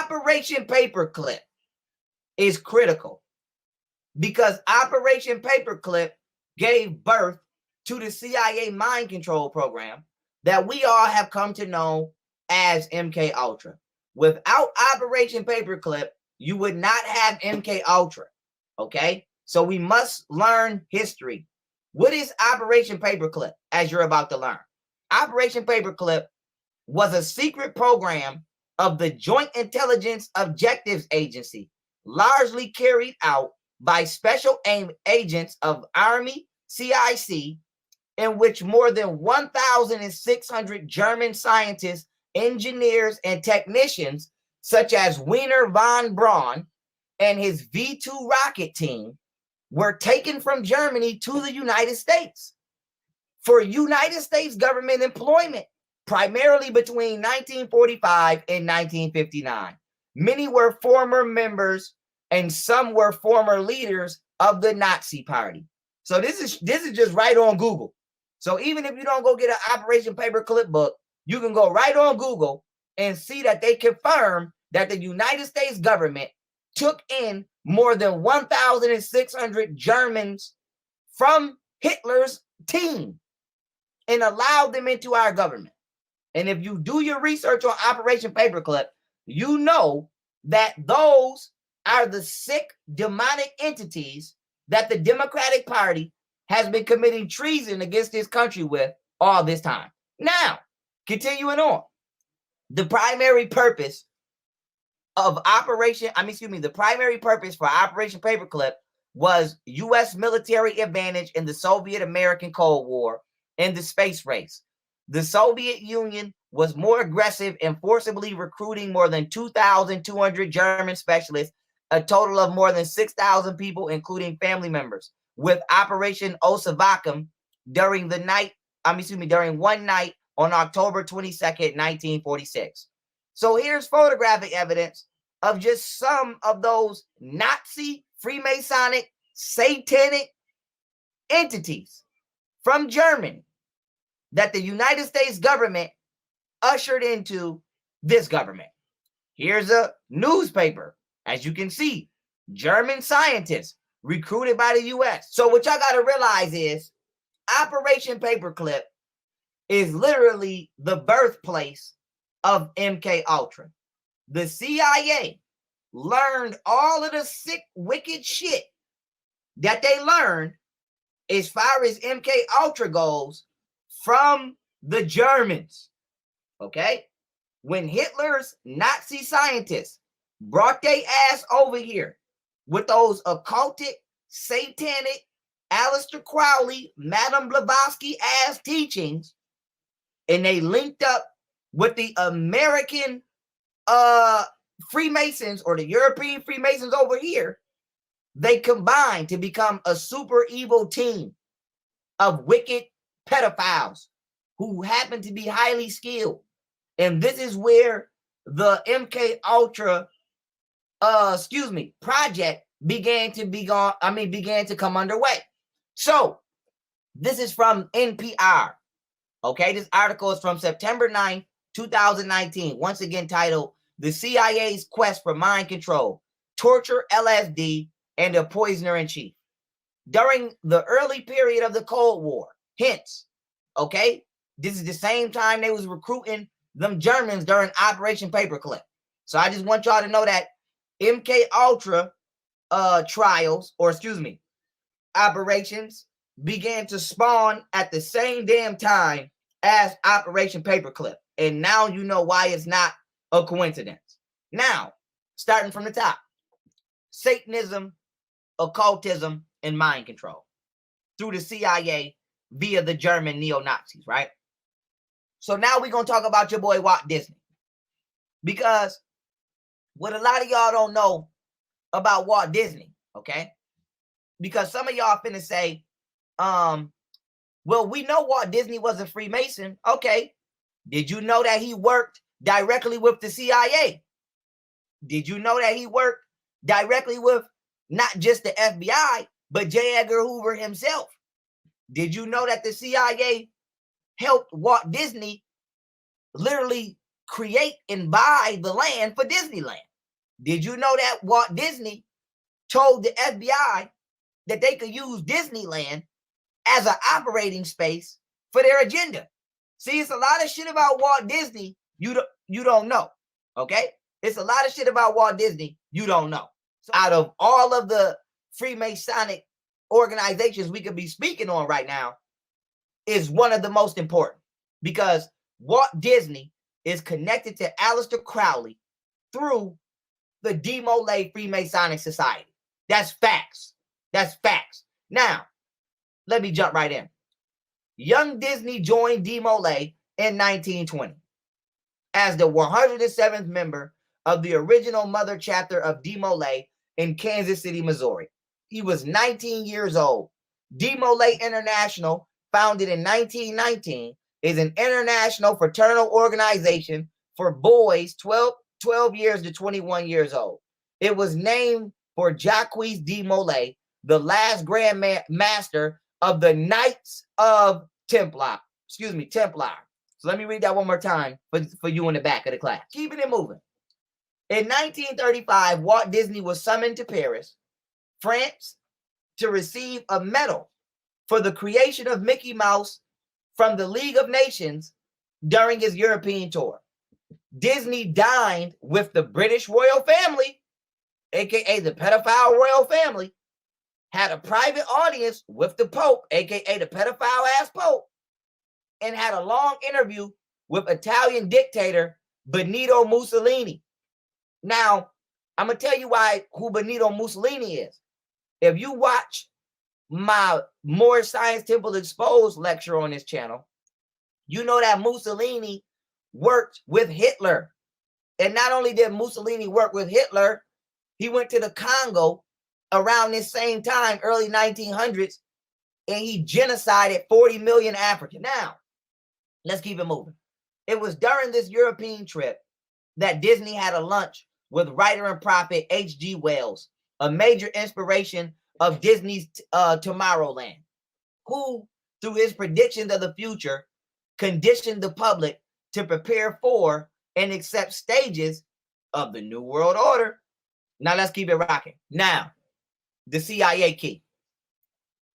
Operation Paperclip is critical because Operation Paperclip gave birth to the CIA mind control program that we all have come to know as MK Ultra. Without Operation Paperclip, you would not have MK Ultra. Okay? So we must learn history. What is Operation Paperclip, as you're about to learn? Operation Paperclip was a secret program of the Joint Intelligence Objectives Agency, largely carried out by special agents of Army CIC, in which more than 1,600 German scientists, engineers, and technicians, such as Wiener von Braun and his V-2 rocket team, were taken from Germany to the United States for United States government employment, primarily between 1945 and 1959. Many were former members and some were former leaders of the Nazi Party. So this is just right on Google. So even if you don't go get an Operation Paperclip book, you can go right on Google and see that they confirm that the United States government took in more than 1,600 Germans from Hitler's team and allowed them into our government. And if you do your research on Operation Paperclip, you know that those are the sick, demonic entities that the Democratic Party has been committing treason against this country with all this time. Now, continuing on, the primary purpose for Operation Paperclip was U.S. military advantage in the Soviet-American Cold War and the space race. The Soviet Union was more aggressive in forcibly recruiting more than 2,200 German specialists, a total of more than 6,000 people, including family members, with Operation Osavakum during one night on October 22nd, 1946. So here's photographic evidence of just some of those Nazi, Freemasonic, satanic entities from Germany that the United States government ushered into this government. Here's a newspaper. As you can see, German scientists recruited by the U.S. So what y'all got to realize is Operation Paperclip is literally the birthplace of MK Ultra. The CIA learned all of the sick, wicked shit that they learned as far as MK Ultra goes from the Germans. Okay? When Hitler's Nazi scientists brought their ass over here with those occultic, satanic, Aleister Crowley, Madame Blavatsky ass teachings, and they linked up with the American Freemasons or the European Freemasons over here, they combined to become a super evil team of wicked pedophiles who happen to be highly skilled. And this is where the MK Ultra project began to come underway. So this is from NPR. Okay, this article is from September 9th, 2019. Once again titled, "The CIA's Quest for Mind Control, Torture, LSD, and a Poisoner in Chief." During the early period of the Cold War, hence, okay, this is the same time they was recruiting them Germans during Operation Paperclip. So I just want y'all to know that MK Ultra operations began to spawn at the same damn time as Operation Paperclip. And now you know why it's not a coincidence. Now, starting from the top, Satanism, occultism, and mind control through the CIA via the German neo-Nazis, right? So now we're going to talk about your boy Walt Disney. Because what a lot of y'all don't know about Walt Disney, okay? Because some of y'all finna say, well, we know Walt Disney was a Freemason. Okay. Did you know that he worked directly with the CIA? Did you know that he worked directly with not just the FBI, but J. Edgar Hoover himself? Did you know that the CIA helped Walt Disney literally create and buy the land for Disneyland? Did you know that Walt Disney told the FBI that they could use Disneyland as an operating space for their agenda? See, it's a lot of shit about Walt Disney you don't know, okay? It's a lot of shit about Walt Disney you don't know. So out of all of the Freemasonic organizations we could be speaking on right now, is one of the most important, because Walt Disney is connected to Aleister Crowley through the Demolay Freemasonic Society. That's facts. That's facts. Now, let me jump right in. Young Disney joined Demolay in 1920 as the 107th member of the original mother chapter of Demolay in Kansas City, Missouri. He was 19 years old. Demolay International, founded in 1919, is an international fraternal organization for boys 12 years to 21 years old. It was named for Jacques de Molay, the last Grand Master of the Knights of Templar. Templar. So let me read that one more time for you in the back of the class. Keeping it moving. In 1935, Walt Disney was summoned to Paris, France, to receive a medal for the creation of Mickey Mouse from the League of Nations during his European tour. Disney dined with the British royal family, aka the pedophile royal family, had a private audience with the Pope, aka the pedophile ass Pope, and had a long interview with Italian dictator Benito Mussolini. Now, I'm gonna tell you who Benito Mussolini is. If you watch my More Science Temple Exposed lecture on this channel, you know that Mussolini worked with Hitler. And not only did Mussolini work with Hitler, he went to the Congo around this same time, early 1900s, and he genocided 40 million Africans. Now, let's keep it moving. It was during this European trip that Disney had a lunch with writer and prophet H.G. Wells, a major inspiration of Disney's Tomorrowland, who, through his predictions of the future, conditioned the public to prepare for and accept stages of the New World Order. Now let's keep it rocking. Now, the CIA key.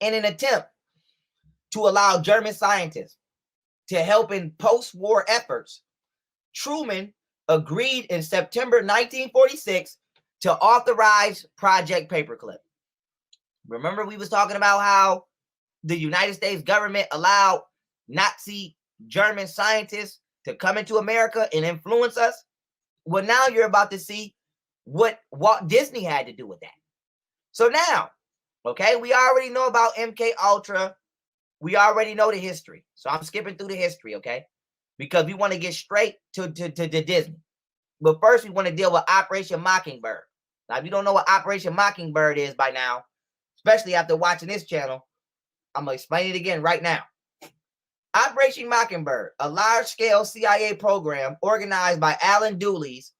In an attempt to allow German scientists to help in post-war efforts, Truman agreed in September 1946 to authorize Project Paperclip. Remember, we was talking about how the United States government allowed Nazi German scientists to come into America and influence us? Well, now you're about to see what Walt Disney had to do with that. So now, okay, we already know about MK Ultra. We already know the history. So I'm skipping through the history, okay? Because we want to get straight to Disney. But first, we want to deal with Operation Mockingbird. Now, if you don't know what Operation Mockingbird is by now, especially after watching this channel, I'm going to explain it again right now. Operation Mockingbird, a large-scale CIA program organized by Alan Dulles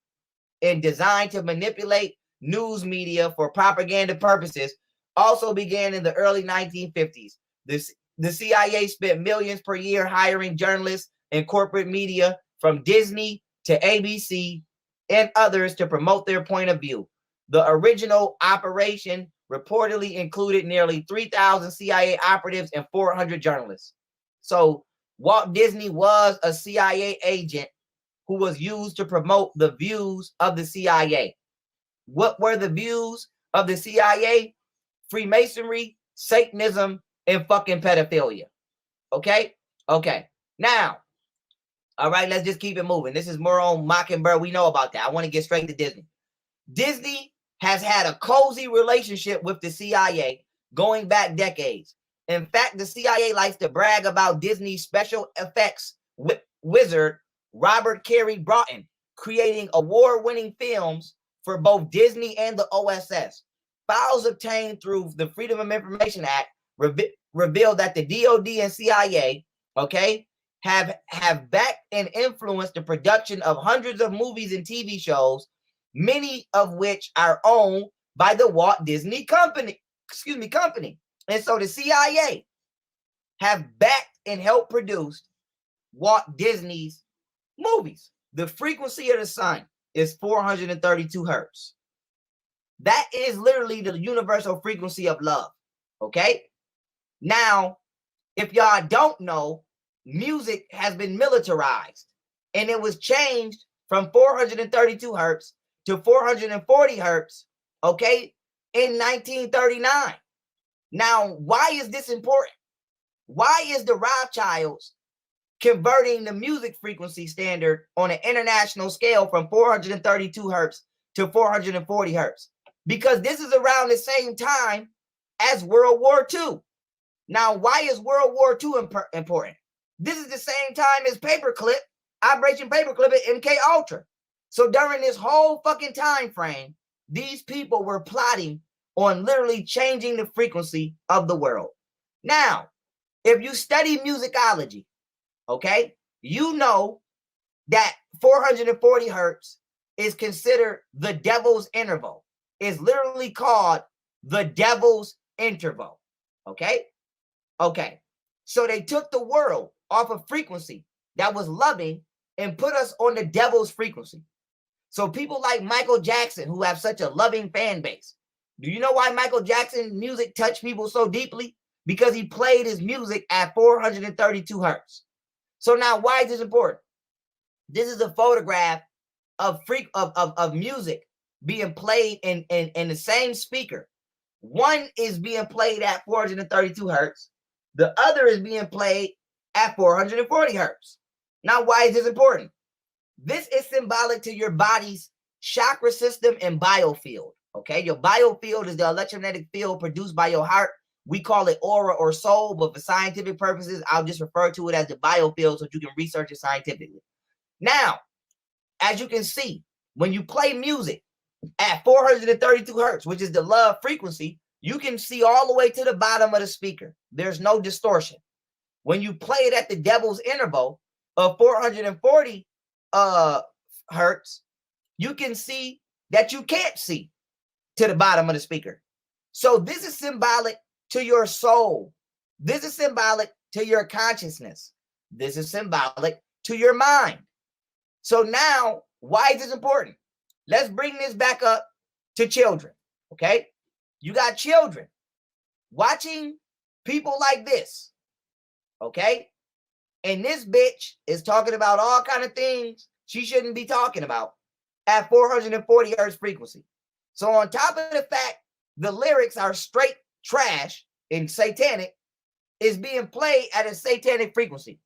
and designed to manipulate news media for propaganda purposes, also began in the early 1950s. The CIA spent millions per year hiring journalists and corporate media from Disney to ABC and others to promote their point of view. The original operation reportedly included nearly 3,000 CIA operatives and 400 journalists. So Walt Disney was a CIA agent who was used to promote the views of the CIA. What were the views of the CIA? Freemasonry, Satanism, and fucking pedophilia. Okay? Okay. Now, all right, let's just keep it moving. This is more on Mockingbird. We know about that. I want to get straight to Disney. Disney has had a cozy relationship with the CIA going back decades. In fact, the CIA likes to brag about Disney's special effects wizard, Robert Carey Broughton, creating award-winning films for both Disney and the OSS. Files obtained through the Freedom of Information Act reveal that the DOD and CIA, okay, have backed and influenced the production of hundreds of movies and TV shows, many of which are owned by the Walt Disney Company. And so the CIA have backed and helped produce Walt Disney's movies. The Frequency of the Sun is 432 hertz. That is literally the universal frequency of love. Okay? Now, if y'all don't know, music has been militarized, and it was changed from 432 hertz to 440 hertz, okay, in 1939. Now, why is this important? Why is the Rothschilds converting the music frequency standard on an international scale from 432 hertz to 440 hertz? Because this is around the same time as World War II. Now, why is World War II important? This is the same time as Paperclip, Operation Paperclip at MK Ultra. So during this whole fucking time frame, these people were plotting on literally changing the frequency of the world. Now, if you study musicology, okay, you know that 440 hertz is considered the devil's interval. It's literally called the devil's interval. Okay? Okay. So they took the world off of frequency that was loving and put us on the devil's frequency. So people like Michael Jackson, who have such a loving fan base. Do you know why Michael Jackson's music touched people so deeply? Because he played his music at 432 hertz. So now, why is this important? This is a photograph of music being played in the same speaker. One is being played at 432 hertz. The other is being played at 440 hertz. Now, why is this important? This is symbolic to your body's chakra system and biofield. Okay, your biofield is the electromagnetic field produced by your heart. We call it aura or soul, but for scientific purposes, I'll just refer to it as the biofield so you can research it scientifically. Now, as you can see, when you play music at 432 hertz, which is the love frequency, you can see all the way to the bottom of the speaker. There's no distortion. When you play it at the devil's interval of 440 hertz, you can see that you can't see to the bottom of the speaker. So this is symbolic to your soul. This is symbolic to your consciousness. This is symbolic to your mind. So now, why is this important? Let's bring this back up to children, okay? You got children watching people like this, okay? And this bitch is talking about all kind of things she shouldn't be talking about at 440 hertz frequency. So on top of the fact the lyrics are straight trash and satanic, is being played at a satanic frequency.